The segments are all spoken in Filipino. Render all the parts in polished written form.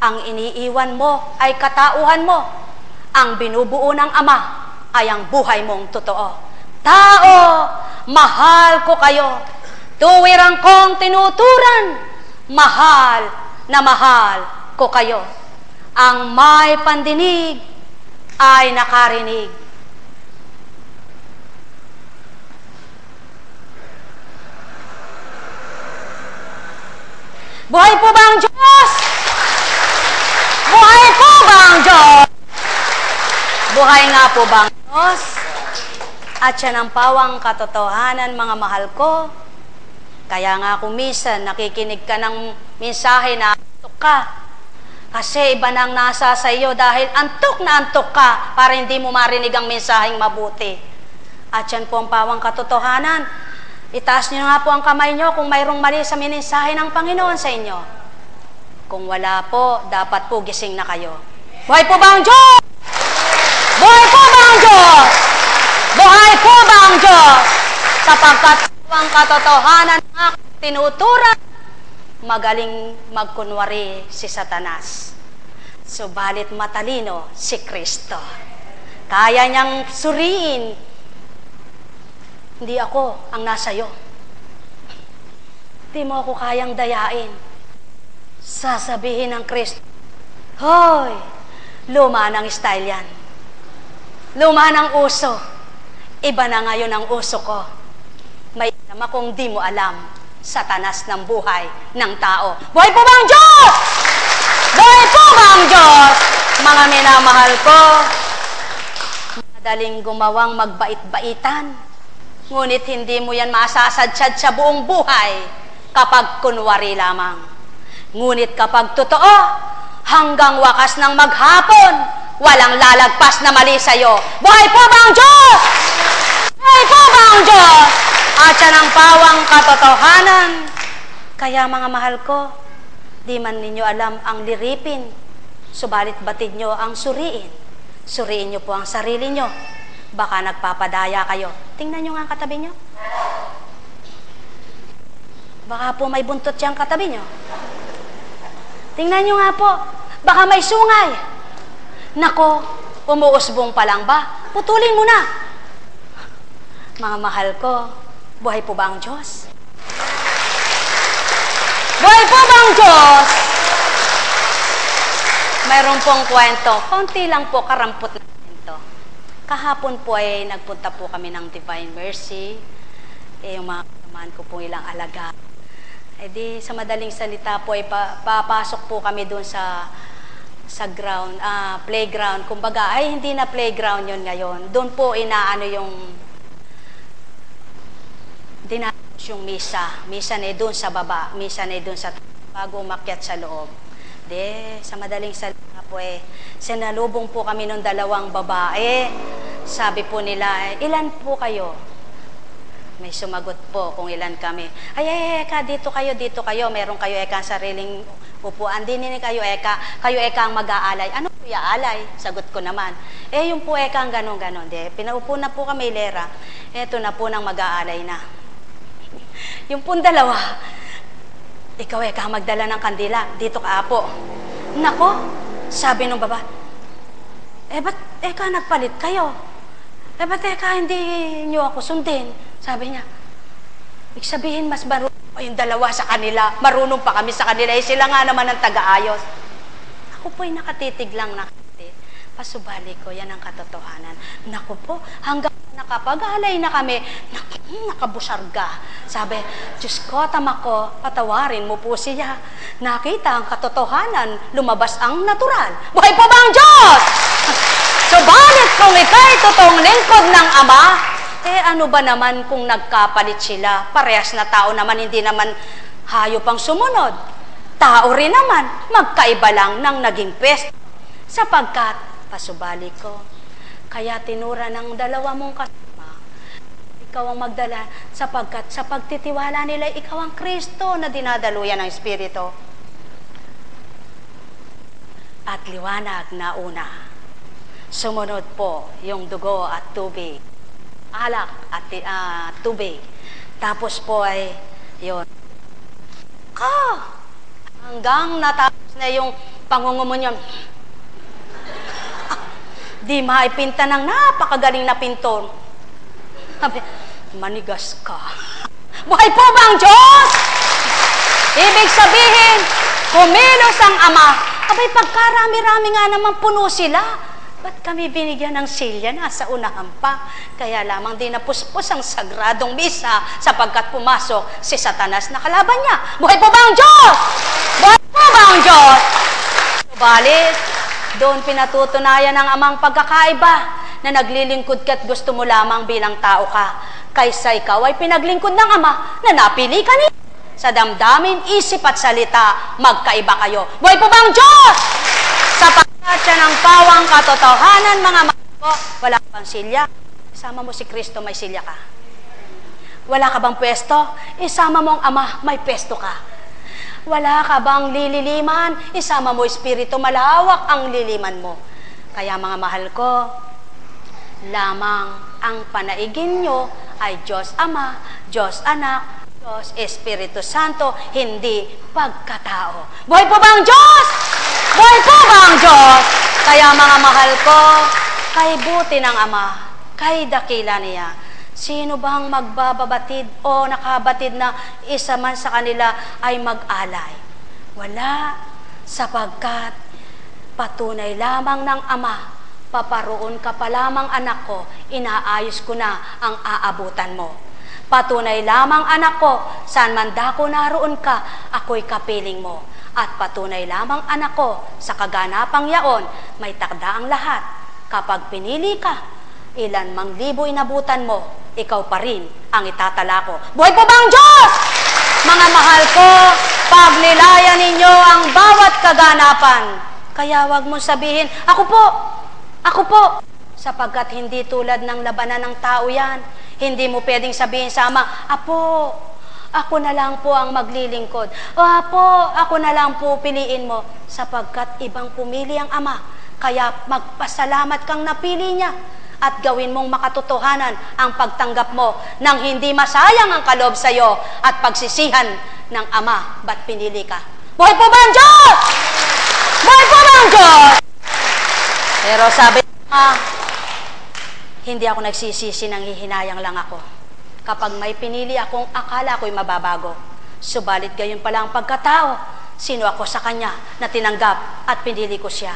Ang iniiwan mo ay katauhan mo. Ang binubuo ng Ama ay ang buhay mong totoo. Tao, mahal ko kayo. Tuwirang kong tinuturan, mahal na mahal ko kayo. Ang may pandinig ay nakarinig. Buhay po ba ang Diyos? Buhay po ba ang Diyos? Buhay nga po ba ang Diyos? At siya ng pawang katotohanan, mga mahal ko. Kaya nga kung minsan nakikinig ka ng mensahe na antok ka, kasi iba nang nasa sa iyo dahil antok na antok ka para hindi mo marinig ang mensaheng mabuti. At yan po ang pawang katotohanan. Itaas niyo nga po ang kamay niyo kung mayroong mali sa mensahe ng Panginoon sa inyo. Kung wala po, dapat po gising na kayo. Buhay po ba ang Diyos? Buhay po ba ang Diyos? Buhay po ba ang Diyos? Sapagkat ang katotohanan ng aking tinuturan, magaling magkunwari si Satanas. Subalit matalino si Kristo. Kaya niyang suriin. Hindi ako ang nasa iyo. Hindi mo ako kayang dayain. Sasabihin ng Kristo, hoy, luma ng style yan. Luma ng uso. Iba na ngayon ang uso ko. May naman kung di mo alam, Satanas ng buhay ng tao. Buhay po ba ang Diyos? Buhay po ba ang Diyos? Mga minamahal ko, madaling gumawang magbait-baitan. Ngunit hindi mo yan masasadsyad sa buong buhay kapag kunwari lamang. Ngunit kapag totoo, hanggang wakas ng maghapon, walang lalagpas na mali sa'yo. Buhay po ba ang Diyos? Buhay po ba ang Diyos? At siya ng pawang katotohanan. Kaya mga mahal ko, di man ninyo alam ang liripin, subalit batid nyo ang suriin. Suriin nyo po ang sarili nyo. Baka nagpapadaya kayo. Tingnan nyo nga ang katabi nyo. Baka po may buntot siyang katabi nyo. Tingnan nyo nga po. Baka may sungay. Nako, umuusbong pa lang ba? Putulin mo na. Mga mahal ko, buhay po ba ang Diyos? Buhay po ba ang Diyos? Mayroon pong kwento. Konti lang po, karampot na kwento. Kahapon po ay nagpunta po kami ng Divine Mercy. Yung mga kasamahan ko po ilang alaga. Di sa madaling salita po ay papasok po kami doon sa ground, playground. Kumbaga, ay hindi na playground yon ngayon. Doon po inaano yung dinatapos yung misa. Misa na doon sa baba, misa na doon sa bago umakyat sa loob. Sa madaling salita po sinalubong po kami ng dalawang babae. Sabi po nila, ilan po kayo? May sumagot po kung ilan kami. Ay, dito kayo. Meron kayo sariling upuan. Di nini kayo kayo ang mag-aalay. Ano po aalay? Sagot ko naman. Yung po ang ganon-ganon. Pinaupo na po kami, Lera. Eto na po nang mag-aalay na. Yung pong dalawa, ikaw magdala ng kandila. Dito ka po. Nako, sabi nung baba, ba't nagpalit kayo? Ba't hindi nyo ako sundin? Sabi niya, ibig sabihin mas marunong pa yung dalawa sa kanila. Marunong pa kami sa kanila. Sila nga naman ang taga-ayos. Ako po'y nakatitig lang nakati. Pasubali ko, yan ang katotohanan. Naku po, hanggang nakapag-alay na kami, nakabusarga. Sabi, Diyos ko, tama ko, patawarin mo po siya. Nakita ang katotohanan, lumabas ang natural. Buhay po ba ang Diyos? Subalit kung ika'y totoong lingkod ng Ama, ano ba naman kung nagkapalit sila? Parehas na tao naman, hindi naman hayop ang sumunod. Tao rin naman, magkaiba lang ng naging pwesto. Sapagkat, pasubali ko, kaya tinura ng dalawa mong kasama, ikaw ang magdala, sapagkat sa pagtitiwala nila, ikaw ang Kristo na dinadaluyan ng Espiritu. At liwanag na una. Sumunod po yung dugo at tubig. Alak at tubig. Tapos po yun. Hanggang natapos na yung pangungumon yun. Di maipinta ng napakagaling na pintor. Sabi, manigas ka. Buhay po ba ang Diyos? Ibig sabihin, kumilos ang Ama. Abay, pagkarami-rami nga naman puno sila. Ba't kami binigyan ng silya na sa unahan pa? Kaya lamang din napuspos ang sagradong misa sapagkat pumasok si Satanas na kalaban niya. Buhay po ba ang Diyos? Buhay po ba ang Diyos? Subalit, doon pinatutunayan ng Amang pagkakaiba na naglilingkod ka at gusto mo lamang bilang tao ka, kaysa ikaw ay pinaglingkod ng Ama na napili ka niya. Sa damdamin, isip at salita, magkaiba kayo. Buhay po ba ang Diyos? Sapagkat siya ng pawang katotohanan, mga mahal ko, wala ka bang silya? Isama mo si Kristo, may silya ka. Wala ka bang pwesto? Isama mo ang Ama, may pwesto ka. Wala ka bang lililiman? Isama mo Espiritu, malawak ang liliman mo. Kaya mga mahal ko, lamang ang panaigin nyo ay Diyos Ama, Diyos Anak, Diyos Espiritu Santo, hindi pagkatao. Buhay po ba ang Diyos? Buhay po ba ang Diyos? Kaya mga mahal ko, kay buti ng Ama, kay dakila niya, sino bang magbababatid o nakabatid na isa man sa kanila ay mag-alay? Wala, sapagkat patunay lamang ng Ama, paparoon ka pa lamang anak ko, inaayos ko na ang aabutan mo. Patunay lamang anak ko, saan man dako naroon ka, ako'y kapiling mo. At patunay lamang anak ko, sa kaganapang yaon, may takda ang lahat. Kapag pinili ka, ilan mang libo inabutan mo, ikaw pa rin ang itatala ko. Buhay po ba ang Diyos? Mga mahal ko, pagnilayan ninyo ang bawat kaganapan. Kaya wag mong sabihin, ako po, sapagkat hindi tulad ng labanan ng tao yan. Hindi mo pwedeng sabihin sa Ama, Apo, ako na lang po ang maglilingkod. O Apo, ako na lang po piliin mo. Sapagkat ibang pumili ang Ama. Kaya magpasalamat kang napili niya. At gawin mong makatotohanan ang pagtanggap mo nang hindi masayang ang kaloob sa iyo at pagsisihan ng Ama, ba't pinili ka? Buhay po ba ang Diyos? Buhay po ba ang Diyos? Pero sabi hindi ako nagsisisi, nang hihinayang lang ako. Kapag may pinili akong akala ko'y mababago, subalit gayon pala ang pagkatao, sino ako sa Kanya na tinanggap at pinili ko siya.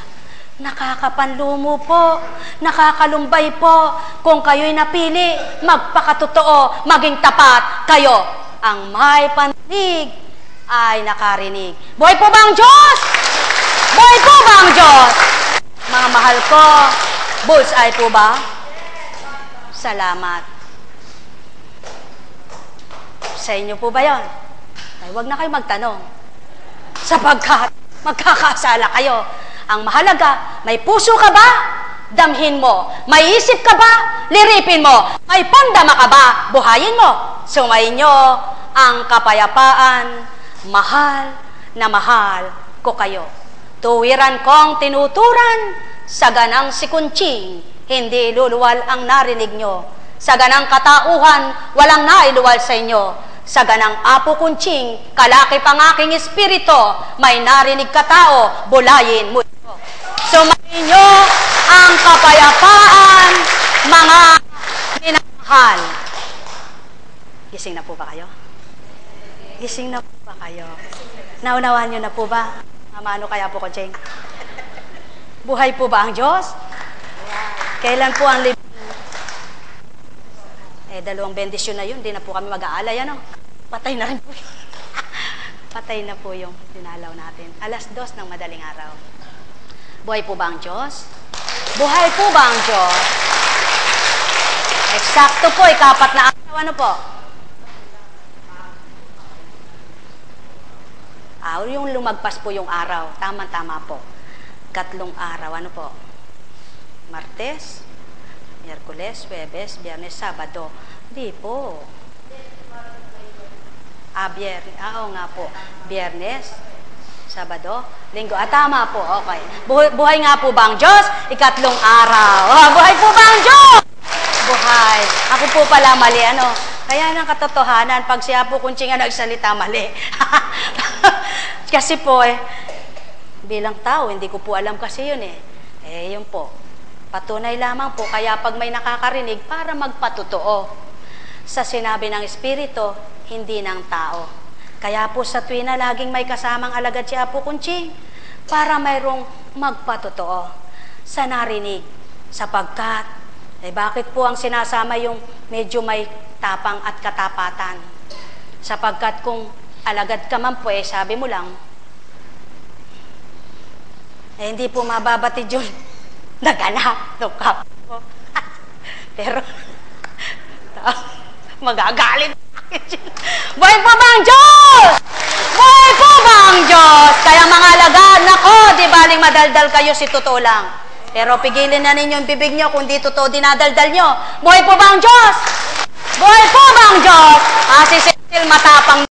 Nakakapanlumo po, nakakalumbay po, kung kayo'y napili, magpakatotoo, maging tapat, kayo ang may pandinig ay nakarinig. Buhay po ba ang Diyos? Buhay po ba ang Diyos? Mga mahal ko, bullseye po ba? Salamat. Sa inyo po ba yon? Ay, huwag na kayo magtanong. Sapagkat magkakasala kayo. Ang mahalaga, may puso ka ba? Damhin mo. May isip ka ba? Liripin mo. May pandama ka ba? Buhayin mo. Sumayin nyo ang kapayapaan. Mahal na mahal ko kayo. Tuwiran kong tinuturan sa ganang si Kunching. Hindi luluwal ang narinig nyo. Sa ganang katauhan, walang nailuwal sa inyo. Sa ganang Apo Kunching, kalaki pang aking espiritu, may narinig katao, bulayin mo. Sumayin nyo ang kapayapaan, mga minamahal. Gising na po ba kayo? Gising na po ba kayo? Naunawaan nyo na po ba? Ano kaya po, Kunching? Buhay po ba ang Diyos? Kailan po ang libing? Dalawang bendisyon na yun, di na po kami mag-aalay, ano? Patay na rin po yun. Patay na po yung dinalaw natin. 2:00 ng madaling araw. Buhay po ba ang Diyos? Buhay po ba ang Diyos? Eksakto po, 4 na araw, ano po? Yung lumagpas po yung araw, tama-tama po. 3 araw, ano po? Martes, Miyerkules, Huwebes, Biyernes, Sabado. Di po. Biyernes. Oo nga po. Biyernes, Sabado, Linggo. Tama po. Okay. Buhay nga po ba ang Diyos? 3 araw. Buhay po ba ang Diyos? Buhay. Ako po pala mali, ano? Kaya ng katotohanan, pag siya po Kunching nagsalita, mali. Kasi po bilang tao, hindi ko po alam kasi yun eh. Yun po. Patunay lamang po, kaya pag may nakakarinig, para magpatotoo sa sinabi ng Espiritu, hindi ng tao. Kaya po sa tuwina, laging may kasamang alagad si Apo Kunching para mayroong magpatotoo sa narinig. Sapagkat, bakit po ang sinasama yung medyo may tapang at katapatan? Sapagkat kung alagad ka man po, sabi mo lang, hindi po mababatid yun. Naganap. Pero, magagalit. Buhay po ba ang Diyos? Buhay po ba ang Diyos? Kaya mga alagad, nako, di baling madaldal kayo si totoo lang. Pero pigilin na ninyo yung bibig nyo kung di totoo dinadaldal nyo. Buhay po ba ang Diyos? Buhay po ba ang Diyos? Si Cecil matapang